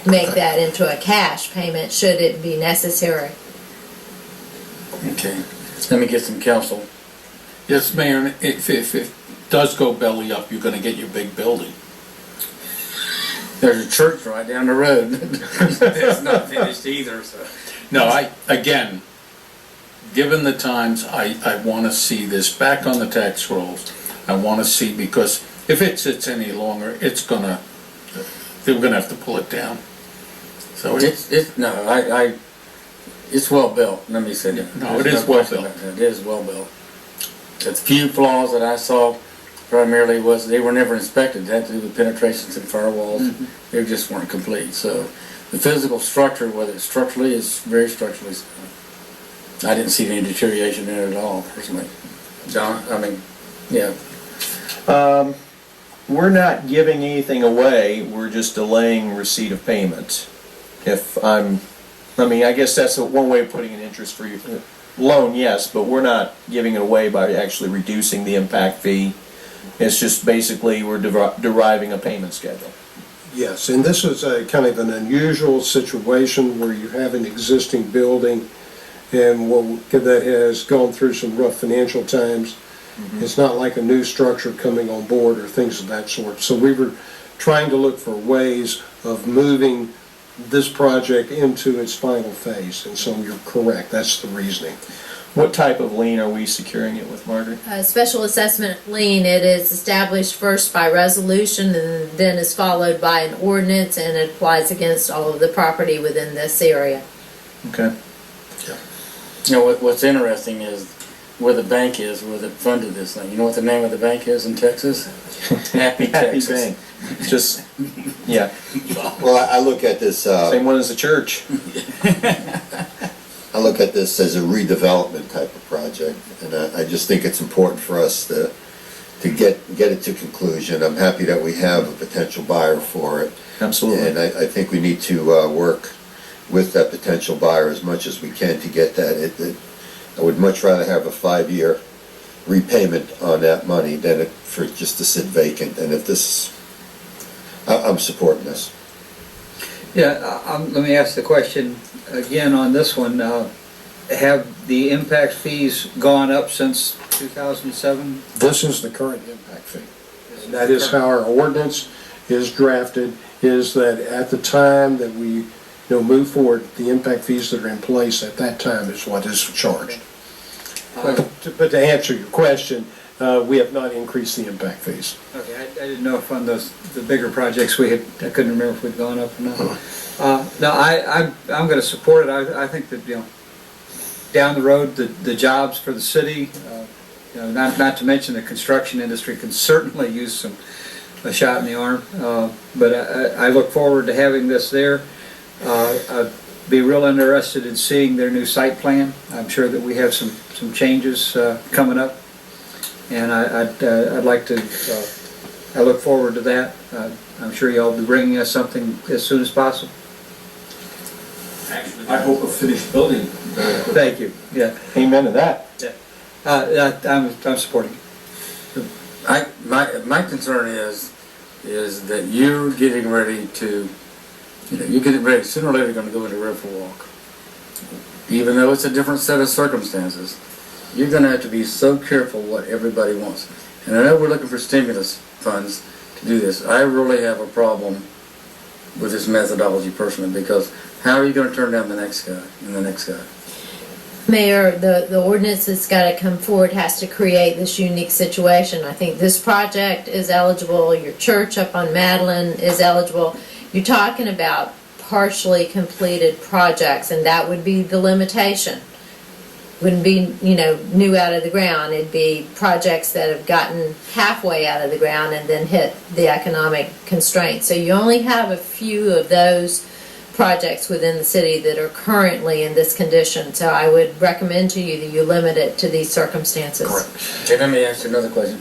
make that into a cash payment should it be necessary. Okay, let me get some counsel. Yes, Mayor, if it does go belly up, you're gonna get your big building. There's a church right down the road. It's not finished either, so. No, again, given the times, I wanna see this back on the tax rolls. I wanna see, because if it sits any longer, they're gonna have to pull it down. So It's well built, let me say that. No, it There's is well question built. about that. It is well built. The few flaws that I saw primarily was they were never inspected. It had to do with penetrations and firewalls. They just weren't complete. So the physical structure, whether it's structurally, is very structurally sound. I didn't see any deterioration in it at all, personally. John, I mean, yeah. We're not giving anything away, we're just delaying receipt of payment. I guess that's one way of putting an interest for you. Loan, yes, but we're not giving it away by actually reducing the impact fee. It's just basically we're deriving a payment schedule. Yes, and this is a kind of an unusual situation where you have an existing building and that has gone through some rough financial times. It's not like a new structure coming on board or things of that sort. So we were trying to look for ways of moving this project into its final phase. And so you're correct, that's the reasoning. What type of lien are we securing it with, Margaret? A special assessment lien, it is established first by resolution and then is followed by an ordinance, and it applies against all of the property within this area. Okay. You know, what's interesting is where the bank is, where they funded this thing. You know what the name of the bank is in Texas? Happy Texas. Bank. Just, yeah, Well, I look at this, same one as the church. I look at this as a redevelopment type of project, and I just think it's important for us to get it to conclusion. I'm happy that we have a potential buyer for it. Absolutely. And I think we need to work with that potential buyer as much as we can to get that. I would much rather have a 5-year repayment on that money than for it just to sit vacant. And if this, I'm supporting this. Yeah, let me ask the question again on this one. Have the impact fees gone up since 2007? This is the current impact fee. And that is how our ordinance is drafted, is that at the time that we move forward, the impact fees that are in place at that time is what is charged. But to answer your question, we have not increased the impact fees. Okay, I didn't know if on the bigger projects I couldn't remember if we'd gone up or not. No, I'm going to support it. I think that, down the road, the jobs for the city, not to mention the construction industry can certainly use a shot in the arm. But I look forward to having this there. I'd be real interested in seeing their new site plan. I'm sure that we have some changes coming up, and I'd like to. I look forward to that. I'm sure y'all will be bringing us something as soon as possible. Actually, I hope a finished building. Thank you. Yeah. Amen to that. I'm supporting it. My concern is that you're getting ready to, you're getting ready, sooner or later you're going to go into Riverwalk. Even though it's a different set of circumstances, you're going to have to be so careful what everybody wants. And I know we're looking for stimulus funds to do this. I really have a problem with this methodology personally, because how are you going to turn down the next guy and the next guy? Mayor, the ordinance that's got to come forward has to create this unique situation. I think this project is eligible, your church up on Madeline is eligible. You're talking about partially completed projects, and that would be the limitation. Wouldn't be, new out of the ground. It'd be projects that have gotten halfway out of the ground and then hit the economic constraints. So you only have a few of those projects within the city that are currently in this condition. So I would recommend to you that you limit it to these circumstances. Correct. Okay, let me ask you another question.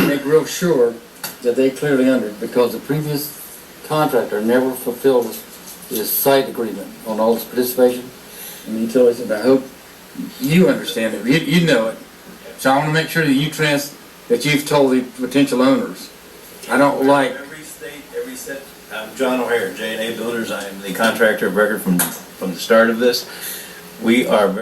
Make real sure that they clearly under, because the previous contractor never fulfilled his site agreement on all his participation in the utilities, and I hope you understand it. You know it. So I want to make sure that you've told the potential owners. I don't like. Every state, every set I'm John O'Hare, J&A Builders. I am the contractor of record from the start of this. We are very